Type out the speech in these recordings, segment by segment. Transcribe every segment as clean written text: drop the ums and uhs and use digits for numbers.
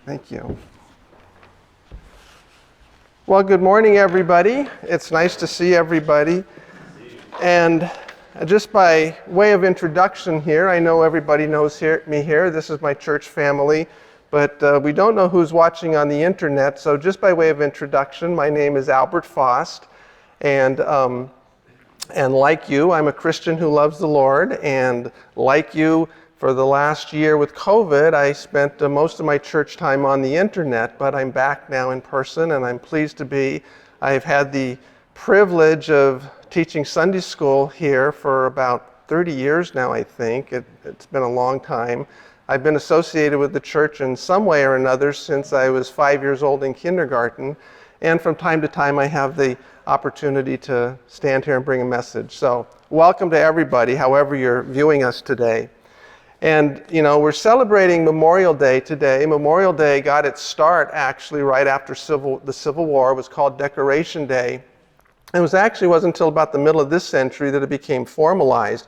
Thank you. Well, good morning, everybody. It's nice to see everybody. And just by way of introduction here, I know everybody knows me here. This is my church family, but we don't know who's watching on the internet. So just by way of introduction, my name is Albert Fost, and like you, I'm a Christian who loves the Lord, and like you, for the last year with COVID, I spent most of my church time on the internet, but I'm back now in person, and I'm pleased to be. I've had the privilege of teaching Sunday school here for about 30 years now, I think. It's been a long time. I've been associated with the church in some way or another since I was 5 years old in kindergarten, and from time to time I have the opportunity to stand here and bring a message. So welcome to everybody, however you're viewing us today. And, you know, we're celebrating Memorial Day today. Memorial Day got its start actually right after the Civil War. It was called Decoration Day. It wasn't until about the middle of this century that it became formalized.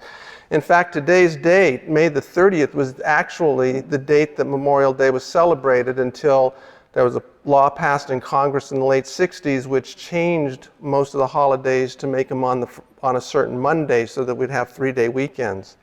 In fact, today's date, May the 30th, was actually the date that Memorial Day was celebrated until there was a law passed in Congress in the late 60s which changed most of the holidays to make them on a certain Monday so that we'd have 3-day weekends.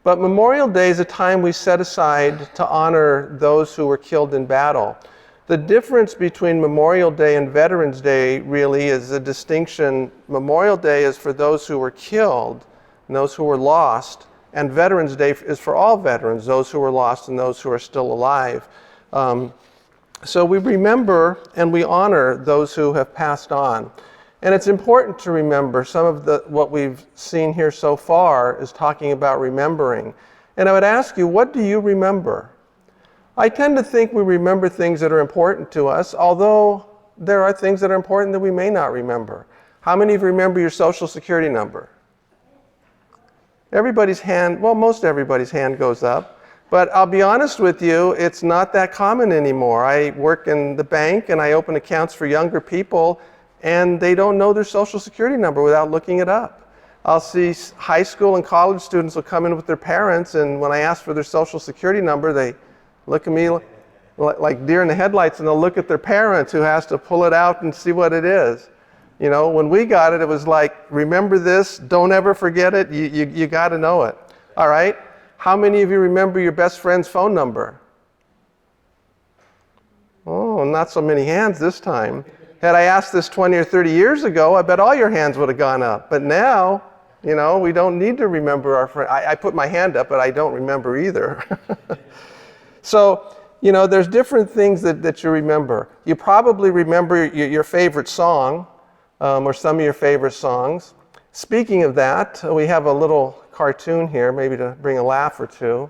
But Memorial Day is a time we set aside to honor those who were killed in battle. The difference between Memorial Day and Veterans Day really is a distinction. Memorial Day is for those who were killed and those who were lost, and Veterans Day is for all veterans, those who were lost and those who are still alive. So we remember and we honor those who have passed on. And it's important to remember. Some of what we've seen here so far is talking about remembering. And I would ask you, what do you remember? I tend to think we remember things that are important to us, although there are things that are important that we may not remember. How many of you remember your Social Security number? Most everybody's hand goes up. But I'll be honest with you, it's not that common anymore. I work in the bank and I open accounts for younger people, and they don't know their Social Security number without looking it up. I'll see high school and college students will come in with their parents, and when I ask for their Social Security number, they look at me like deer in the headlights, and they'll look at their parents who has to pull it out and see what it is. You know, when we got it, it was like, remember this, don't ever forget it, you got to know it. All right? How many of you remember your best friend's phone number? Oh, not so many hands this time. Had I asked this 20 or 30 years ago, I bet all your hands would have gone up. But now, you know, we don't need to remember our friend. I put my hand up, but I don't remember either. So, you know, there's different things that you remember. You probably remember your favorite song, or some of your favorite songs. Speaking of that, we have a little cartoon here, maybe to bring a laugh or two.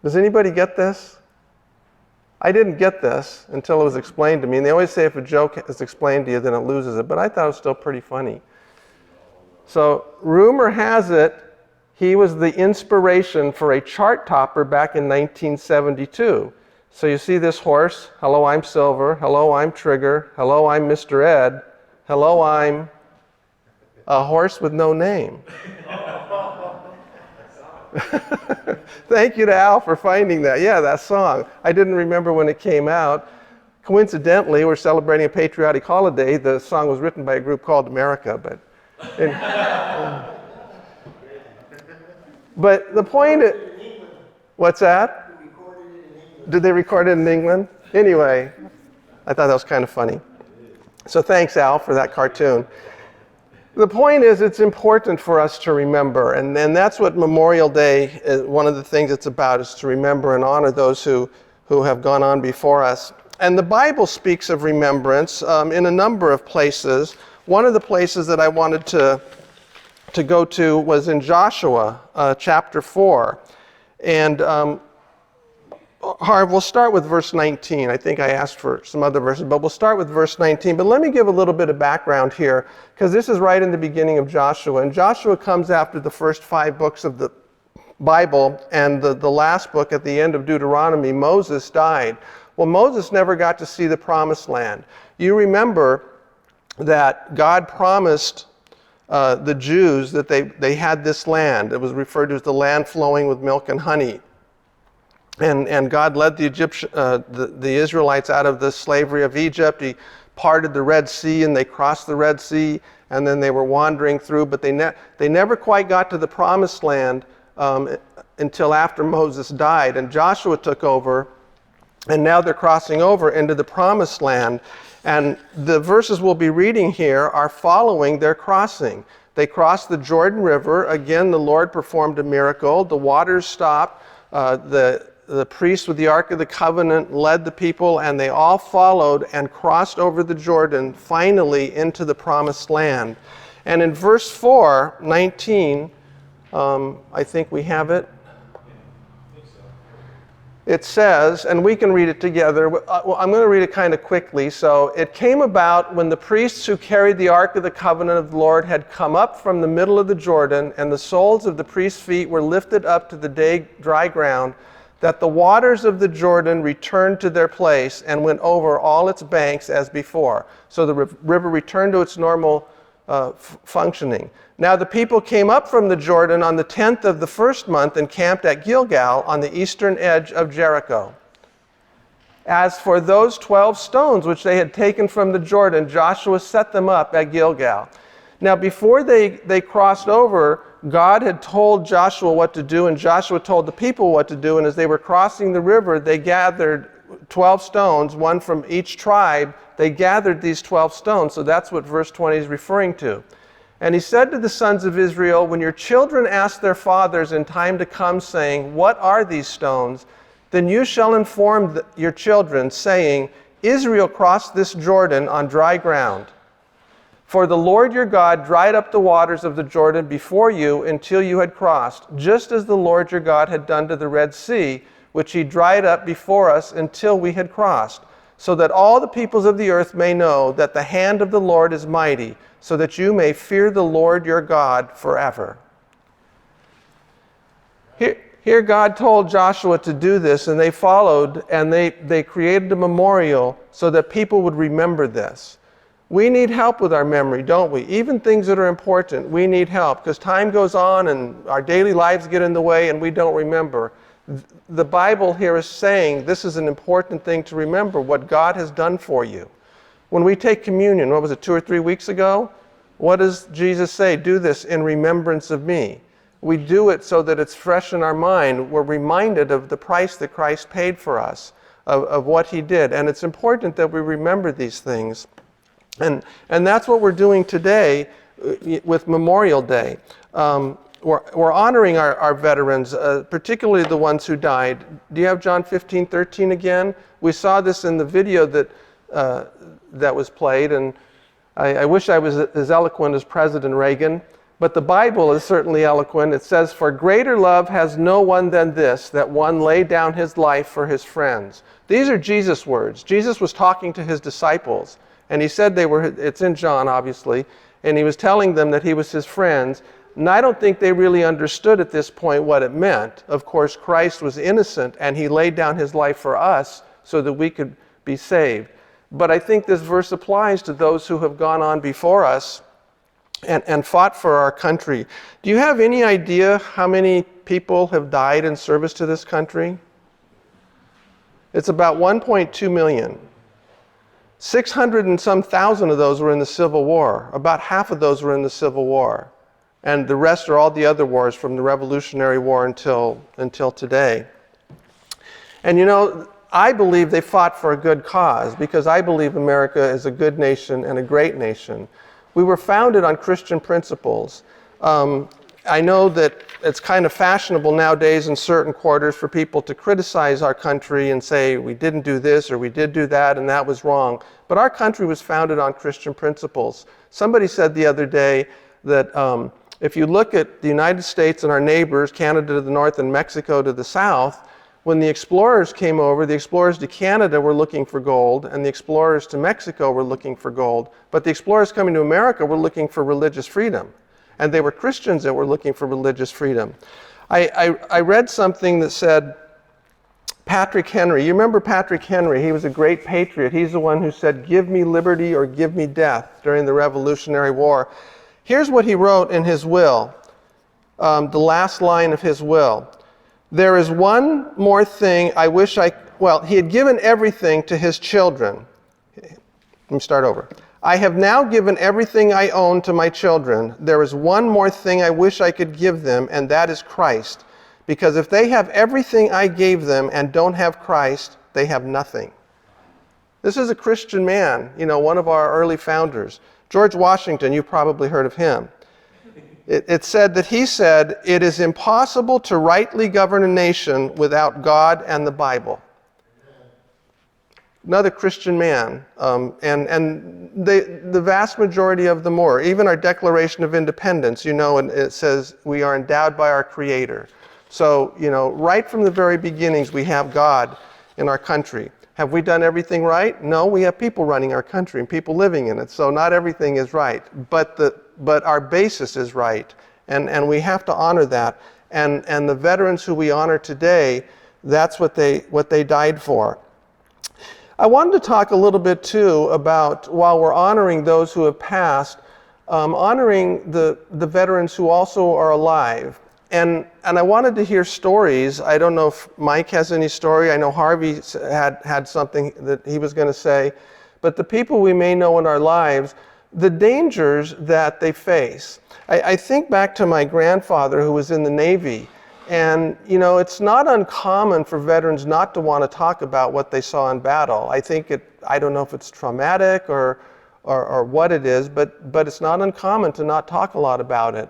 Does anybody get this? I didn't get this until it was explained to me. And they always say if a joke is explained to you, then it loses it. But I thought it was still pretty funny. So rumor has it, he was the inspiration for a chart topper back in 1972. So you see this horse. Hello, I'm Silver. Hello, I'm Trigger. Hello, I'm Mr. Ed. Hello, I'm a horse with no name. Thank you to Al for finding that. Yeah, that song. I didn't remember when it came out. Coincidentally, we're celebrating a patriotic holiday. The song was written by a group called America, but the point is, what's that? Did they record it in England? Anyway, I thought that was kind of funny. So thanks, Al, for that cartoon. The point is, it's important for us to remember, and that's what Memorial Day, one of the things it's about, is to remember and honor those who have gone on before us. And the Bible speaks of remembrance in a number of places. One of the places that I wanted to go to was in Joshua chapter 4. And Harv, we'll start with verse 19. I think I asked for some other verses, but we'll start with verse 19. But let me give a little bit of background here, because this is right in the beginning of Joshua. And Joshua comes after the first 5 books of the Bible, and the last book at the end of Deuteronomy, Moses died. Well, Moses never got to see the promised land. You remember that God promised the Jews that they had this land. It was referred to as the land flowing with milk and honey. And God led the Israelites out of the slavery of Egypt. He parted the Red Sea, and they crossed the Red Sea, and then they were wandering through, but they never quite got to the Promised Land until after Moses died, and Joshua took over, and now they're crossing over into the Promised Land. And the verses we'll be reading here are following their crossing. They crossed the Jordan River. Again, the Lord performed a miracle. The waters stopped. The priest with the Ark of the Covenant led the people, and they all followed and crossed over the Jordan, finally into the Promised Land. And in verse 4:19, I think we have it. It says, and we can read it together. Well, I'm going to read it kind of quickly. So it came about when the priests who carried the Ark of the Covenant of the Lord had come up from the middle of the Jordan, and the soles of the priests' feet were lifted up to the dry ground, that the waters of the Jordan returned to their place and went over all its banks as before. So the river returned to its normal functioning. Now the people came up from the Jordan on the 10th of the first month and camped at Gilgal on the eastern edge of Jericho. As for those 12 stones which they had taken from the Jordan, Joshua set them up at Gilgal. Now before they crossed over, God had told Joshua what to do, and Joshua told the people what to do, and as they were crossing the river, they gathered 12 stones, one from each tribe. They gathered these 12 stones, so that's what verse 20 is referring to. And he said to the sons of Israel, when your children ask their fathers in time to come, saying, what are these stones? Then you shall inform your children, saying, Israel crossed this Jordan on dry ground. For the Lord your God dried up the waters of the Jordan before you until you had crossed, just as the Lord your God had done to the Red Sea, which he dried up before us until we had crossed, so that all the peoples of the earth may know that the hand of the Lord is mighty, so that you may fear the Lord your God forever. Here God told Joshua to do this, and they followed, and they created a memorial so that people would remember this. We need help with our memory, don't we? Even things that are important, we need help, because time goes on and our daily lives get in the way and we don't remember. The Bible here is saying this is an important thing to remember, what God has done for you. When we take communion, what was it, 2 or 3 weeks ago? What does Jesus say? Do this in remembrance of me. We do it so that it's fresh in our mind. We're reminded of the price that Christ paid for us, of what he did. And it's important that we remember these things. And that's what we're doing today with Memorial Day. We're honoring our veterans, particularly the ones who died. Do you have John 15:13 again? We saw this in the video that was played, and I wish I was as eloquent as President Reagan, but the Bible is certainly eloquent. It says, for greater love has no one than this, that one lay down his life for his friends. These are Jesus' words. Jesus was talking to his disciples, and he said it's in John, obviously, and he was telling them that he was his friends. And I don't think they really understood at this point what it meant. Of course, Christ was innocent, and he laid down his life for us so that we could be saved. But I think this verse applies to those who have gone on before us and fought for our country. Do you have any idea how many people have died in service to this country? It's about 1.2 million. 600 and some thousand of those were in the Civil War. About half of those were in the Civil War. And the rest are all the other wars from the Revolutionary War until today. And you know, I believe they fought for a good cause, because I believe America is a good nation and a great nation. We were founded on Christian principles. I know that it's kind of fashionable nowadays in certain quarters for people to criticize our country and say we didn't do this or we did do that and that was wrong. But our country was founded on Christian principles. Somebody said the other day that if you look at the United States and our neighbors, Canada to the north and Mexico to the south, when the explorers came over, the explorers to Canada were looking for gold, and the explorers to Mexico were looking for gold. But the explorers coming to America were looking for religious freedom. And they were Christians that were looking for religious freedom. I read something that said, Patrick Henry, you remember Patrick Henry? He was a great patriot. He's the one who said, give me liberty or give me death during the Revolutionary War. Here's what he wrote in his will, the last line of his will. There is one more thing I wish he had given everything to his children. Let me start over. I have now given everything I own to my children. There is one more thing I wish I could give them, and that is Christ. Because if they have everything I gave them and don't have Christ, they have nothing. This is a Christian man, one of our early founders. George Washington, you've probably heard of him. It said that he said, "It is impossible to rightly govern a nation without God and the Bible." Another Christian man, and the vast majority of them were. Even our Declaration of Independence, and it says we are endowed by our Creator. So, right from the very beginnings, we have God in our country. Have we done everything right? No, we have people running our country and people living in it. So not everything is right, but our basis is right, and we have to honor that. And the veterans who we honor today, that's what they died for. I wanted to talk a little bit too about, while we're honoring those who have passed, honoring the veterans who also are alive. And I wanted to hear stories. I don't know if Mike has any story. I know Harvey had something that he was going to say. But the people we may know in our lives, the dangers that they face. I think back to my grandfather who was in the Navy. And, it's not uncommon for veterans not to want to talk about what they saw in battle. I don't know if it's traumatic or what it is, but it's not uncommon to not talk a lot about it.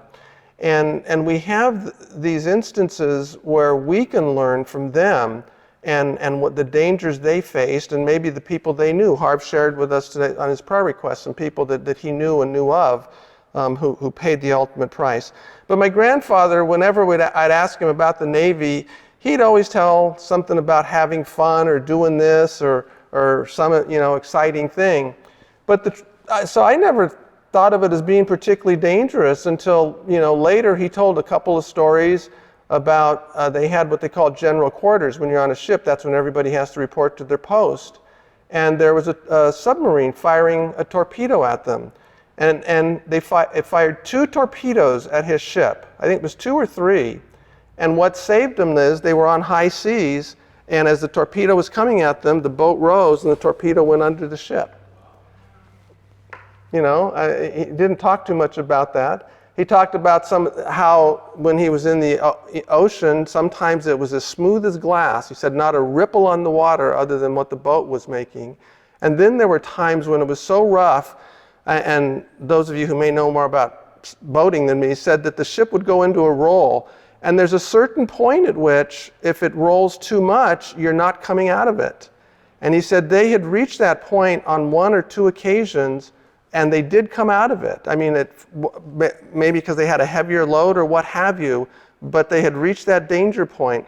And we have these instances where we can learn from them and what the dangers they faced, and maybe the people they knew. Harv shared with us today on his prayer request some people that he knew and knew of who paid the ultimate price. But my grandfather, whenever I'd ask him about the Navy, he'd always tell something about having fun or doing this or some exciting thing. So I never thought of it as being particularly dangerous until later he told a couple of stories about they had what they call general quarters. When you're on a ship, that's when everybody has to report to their post. And there was a submarine firing a torpedo at them. And it fired 2 torpedoes at his ship. I think it was 2 or 3. And what saved them is they were on high seas, and as the torpedo was coming at them, the boat rose and the torpedo went under the ship. He didn't talk too much about that. He talked about how when he was in the ocean, sometimes it was as smooth as glass. He said not a ripple on the water other than what the boat was making. And then there were times when it was so rough, and those of you who may know more about boating than me said that the ship would go into a roll. And there's a certain point at which, if it rolls too much, you're not coming out of it. And he said they had reached that point on 1 or 2 occasions, and they did come out of it. I mean, maybe because they had a heavier load or what have you, but they had reached that danger point.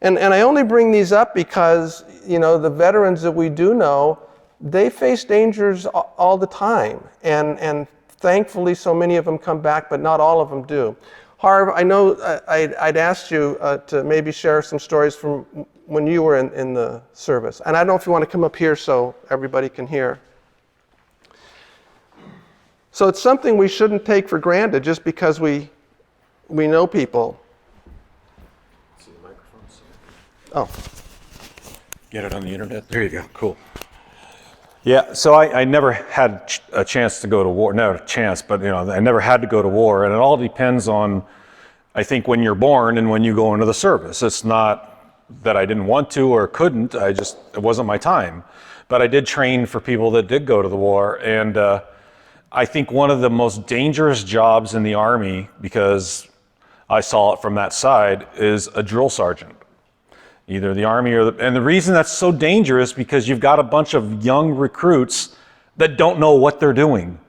And I only bring these up because, the veterans that we do know, they face dangers all the time. And thankfully, so many of them come back, but not all of them do. Harv, I know I'd asked you to maybe share some stories from when you were in the service. And I don't know if you want to come up here so everybody can hear. So it's something we shouldn't take for granted just because we know people. See the microphones? Oh. Get it on the internet? There you go. Cool. Yeah, so I never had a chance to go to war. Not a chance, but I never had to go to war. And it all depends on, I think, when you're born and when you go into the service. It's not that I didn't want to or couldn't. It wasn't my time. But I did train for people that did go to the war. And I think one of the most dangerous jobs in the Army, because I saw it from that side, is a drill sergeant. Either the Army and the reason that's so dangerous because you've got a bunch of young recruits that don't know what they're doing.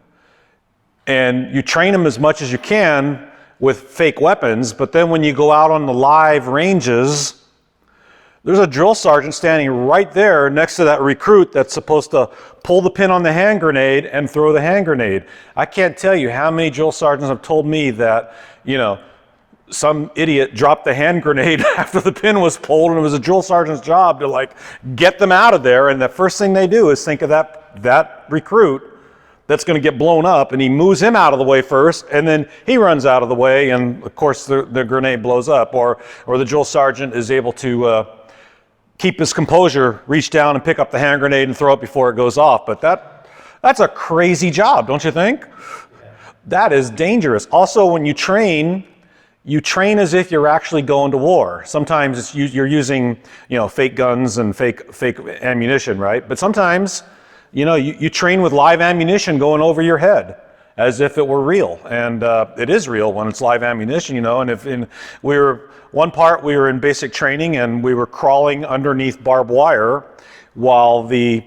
And you train them as much as you can with fake weapons, but then when you go out on the live ranges, there's a drill sergeant standing right there next to that recruit that's supposed to pull the pin on the hand grenade and throw the hand grenade. I can't tell you how many drill sergeants have told me that, some idiot dropped the hand grenade after the pin was pulled, and it was a drill sergeant's job to get them out of there. And the first thing they do is think of that recruit that's going to get blown up, and he moves him out of the way first, and then he runs out of the way, and of course the grenade blows up, or the drill sergeant is able to keep his composure, reach down and pick up the hand grenade and throw it before it goes off. But that's a crazy job, don't you think? That is dangerous. Also, when you train as if you're actually going to war. Sometimes you're using, fake guns and fake ammunition, right? But sometimes, you train with live ammunition going over your head as if it were real. And it is real when it's live ammunition, And we were in basic training and we were crawling underneath barbed wire while the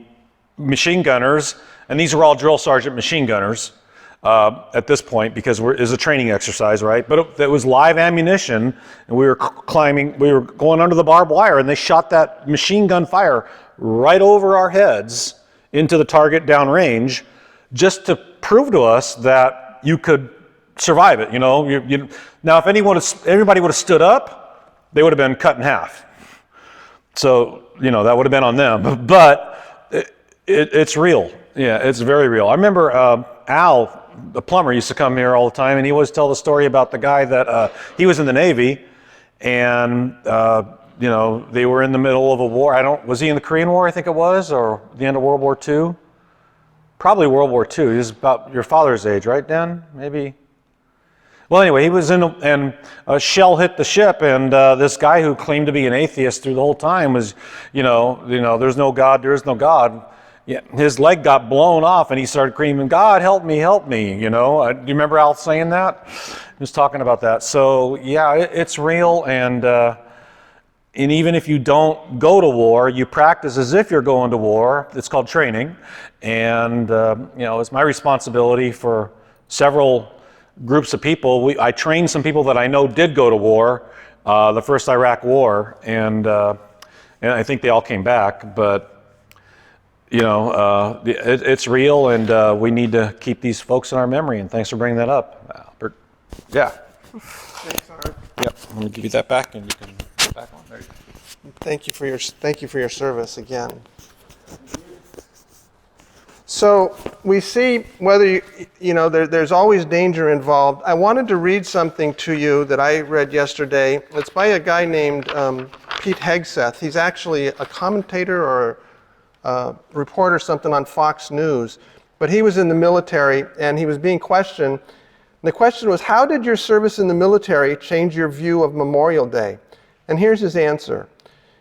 machine gunners, and these are all drill sergeant machine gunners, at this point, because it's a training exercise, right? But it was live ammunition, and we were going under the barbed wire, and they shot that machine gun fire right over our heads into the target downrange, just to prove to us that you could survive it. Now, if everybody would have stood up, they would have been cut in half. So that would have been on them. But it's real. Yeah, it's very real. I remember Al, the plumber, used to come here all the time, and he always tell the story about the guy that he was in the Navy, and they were in the middle of a war. Was he in the Korean War? I think it was, or the end of World War II. Probably World War II. He was about your father's age, right, Dan? Maybe. Well, anyway, he was and a shell hit the ship, and this guy who claimed to be an atheist through the whole time was, there's no God, there is no God. Yeah, his leg got blown off, and he started screaming, "God, help me, help me!" Do you remember Al saying that? He was talking about that. So yeah, it's real, and even if you don't go to war, you practice as if you're going to war. It's called training, and it's my responsibility for several groups of people. I trained some people that I know did go to war, the first Iraq War, and I think they all came back, but. It's real, and we need to keep these folks in our memory. And thanks for bringing that up, Albert. Yeah. Thanks, Art. Yep. I'm going to give you that back, and you can put it back on. There you go. Thank you for your service again. So we see whether there's always danger involved. I wanted to read something to you that I read yesterday. It's by a guy named Pete Hegseth. He's actually a commentator or reporter something on Fox News, but he was in the military and he was being questioned. And the question was, how did your service in the military change your view of Memorial Day? And here's his answer.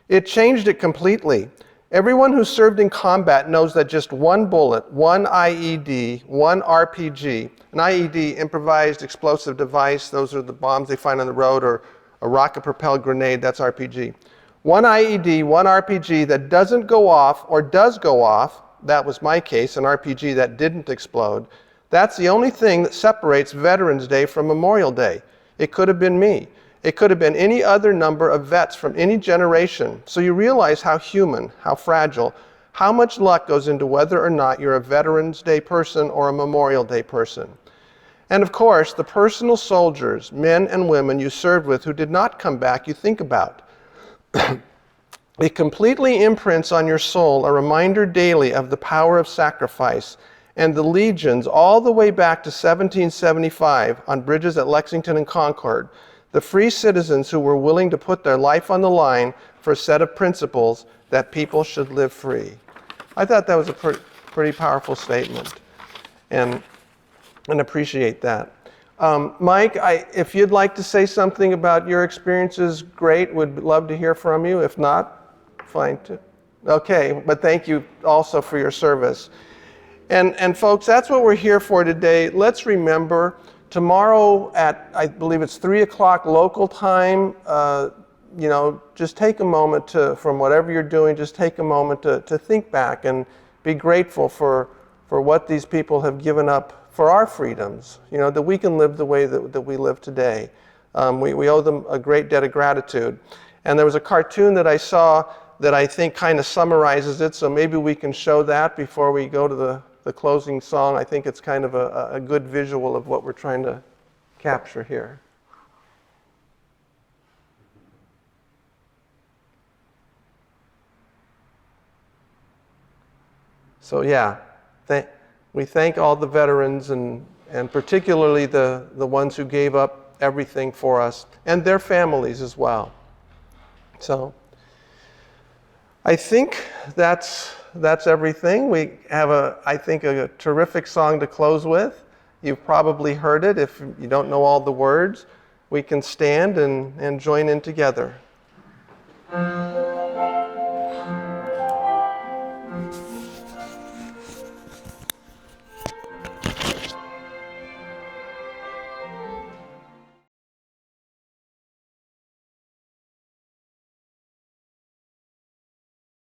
It changed it completely. Everyone who served in combat knows that just one bullet, one IED, one RPG, an IED, improvised explosive device, those are the bombs they find on the road, or a rocket-propelled grenade, that's RPG. One IED, one RPG that doesn't go off or does go off, that was my case, an RPG that didn't explode, that's the only thing that separates Veterans Day from Memorial Day. It could have been me. It could have been any other number of vets from any generation. So you realize how human, how fragile, how much luck goes into whether or not you're a Veterans Day person or a Memorial Day person. And of course, the personal soldiers, men and women you served with who did not come back, you think about. It completely imprints on your soul a reminder daily of the power of sacrifice, and the legions all the way back to 1775 on bridges at Lexington and Concord, the free citizens who were willing to put their life on the line for a set of principles that people should live free. I thought that was a pretty powerful statement, and appreciate that. Mike, if you'd like to say something about your experiences, great. Would love to hear from you. If not, fine too. Okay, but thank you also for your service. And folks, that's what we're here for today. Let's remember tomorrow at, I believe it's 3 o'clock local time, just take a moment from whatever you're doing, just take a moment to think back and be grateful for what these people have given up for our freedoms, that we can live the way that we live today. We owe them a great debt of gratitude. And there was a cartoon that I saw that I think kind of summarizes it, so maybe we can show that before we go to the closing song. I think it's kind of a good visual of what we're trying to capture here. So yeah, We thank all the veterans and particularly the ones who gave up everything for us and their families as well. So I think that's everything. We have I think a terrific song to close with. You've probably heard it. If you don't know all the words, we can stand and join in together.